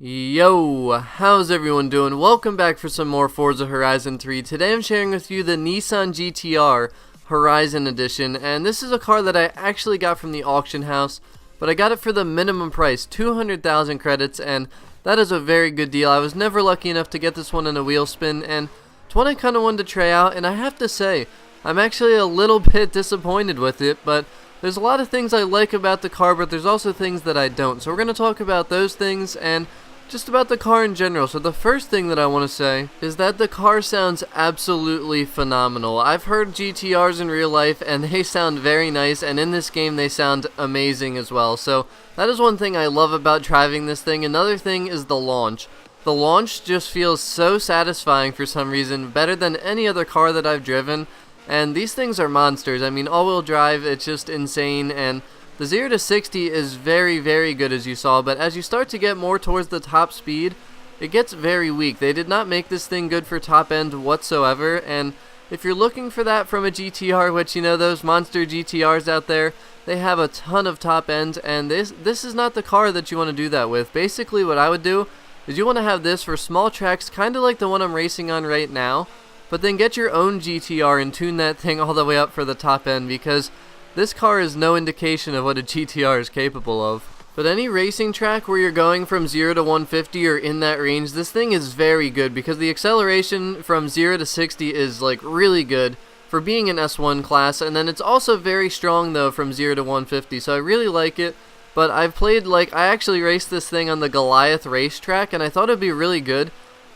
Yo, how's everyone doing? Welcome back for some more Forza Horizon 3. Today I'm sharing with you the Nissan GTR Horizon Edition, and this is a car that I actually got from the auction house, but I got it for the minimum price, 200,000 credits, and that is a very good deal. I was never lucky enough to get this one in a wheel spin, and it's one I kind of wanted to try out, and I have to say, I'm actually a little bit disappointed with it, but there's a lot of things I like about the car, but there's also things that I don't. So we're going to talk about those things and just about the car in general. So the first thing that I want to say is that the car sounds absolutely phenomenal. I've heard GTRs in real life and they sound very nice, and in this game they sound amazing as well. So that is one thing I love about driving this thing. Another thing is the launch. The launch just feels so satisfying for some reason, better than any other car that I've driven. And these things are monsters. I mean, all-wheel drive, it's just insane, and the 0 to 60 is very, very good, as you saw, but as you start to get more towards the top speed, it gets very weak. They did not make this thing good for top end whatsoever, and if you're looking for that from a GTR, which, you know, those monster GTRs out there, they have a ton of top end, and this is not the car that you want to do that with. Basically, what I would do is you want to have this for small tracks, kind of like the one I'm racing on right now, but then get your own GTR and tune that thing all the way up for the top end, because this car is no indication of what a GTR is capable of. But any racing track where you're going from 0 to 150 or in that range, this thing is very good because the acceleration from 0 to 60 is like really good for being an S1 class, and then it's also very strong though from 0 to 150, so I really like it. But I've played, I actually raced this thing on the Goliath racetrack and I thought it'd be really good,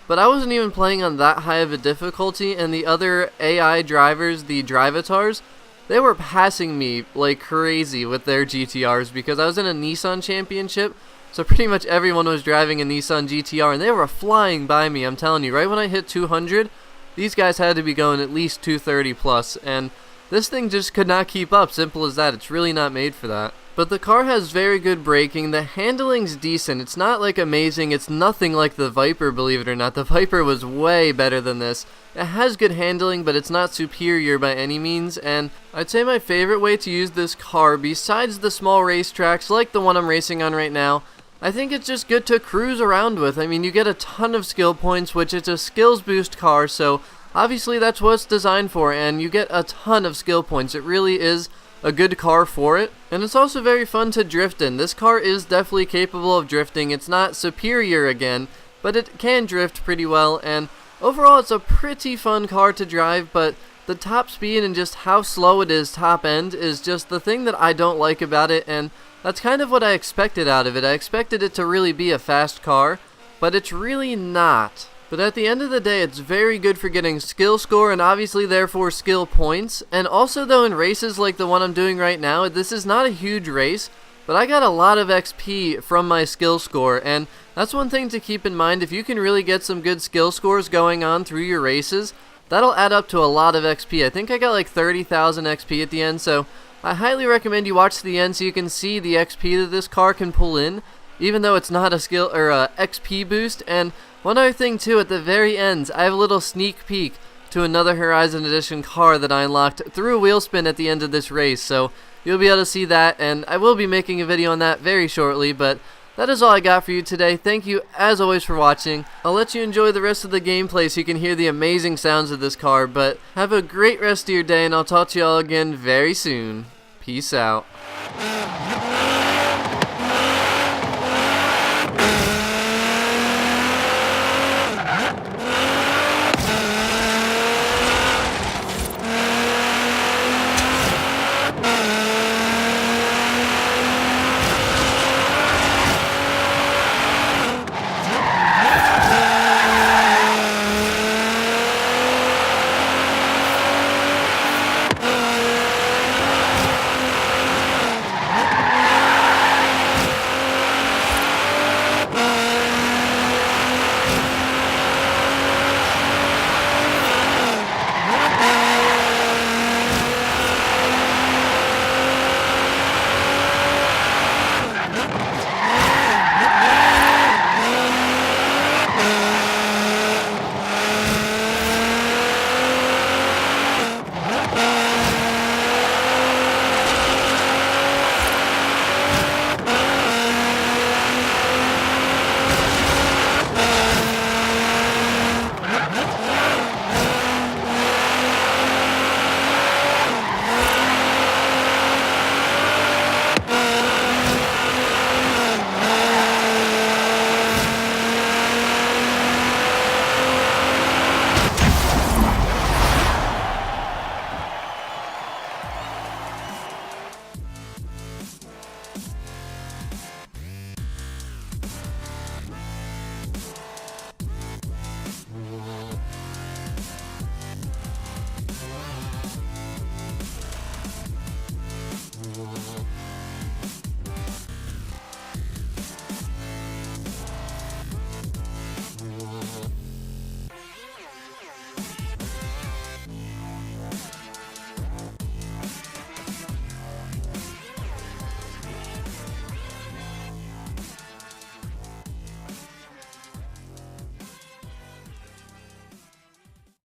but I wasn't even playing on that high of a difficulty, and the other AI drivers, the Drivatars, they were passing me like crazy with their GTRs because I was in a Nissan championship, so pretty much everyone was driving a Nissan GTR and they were flying by me. I'm telling you, right when I hit 200, these guys had to be going at least 230 plus, and this thing just could not keep up. Simple as that. It's really not made for that. But the car has very good braking. The handling's decent. It's not like amazing. It's nothing like the Viper, believe it or not. The Viper was way better than this. It has good handling, but it's not superior by any means. And I'd say my favorite way to use this car, besides the small racetracks like the one I'm racing on right now, I think it's just good to cruise around with. I mean, you get a ton of skill points, which it's a skills boost car, so obviously that's what it's designed for, and you get a ton of skill points. It really is a good car for it, and it's also very fun to drift in. This car is definitely capable of drifting. It's not superior again, but it can drift pretty well, and overall it's a pretty fun car to drive. But the top speed and just how slow it is top end is just the thing that I don't like about it, and that's kind of what I expected out of it. I expected it to really be a fast car, but it's really not. But at the end of the day, it's very good for getting skill score and obviously therefore skill points. And also though, in races like the one I'm doing right now, this is not a huge race, but I got a lot of XP from my skill score, and that's one thing to keep in mind. If you can really get some good skill scores going on through your races, that'll add up to a lot of XP. I think I got like 30,000 XP at the end, so I highly recommend you watch to the end so you can see the XP that this car can pull in, even though it's not a skill or a XP boost. And one other thing too, at the very end, I have a little sneak peek to another Horizon Edition car that I unlocked through a wheel spin at the end of this race, so you'll be able to see that, and I will be making a video on that very shortly. But that is all I got for you today. Thank you as always for watching. I'll let you enjoy the rest of the gameplay so you can hear the amazing sounds of this car, but have a great rest of your day, and I'll talk to you all again very soon. Peace out.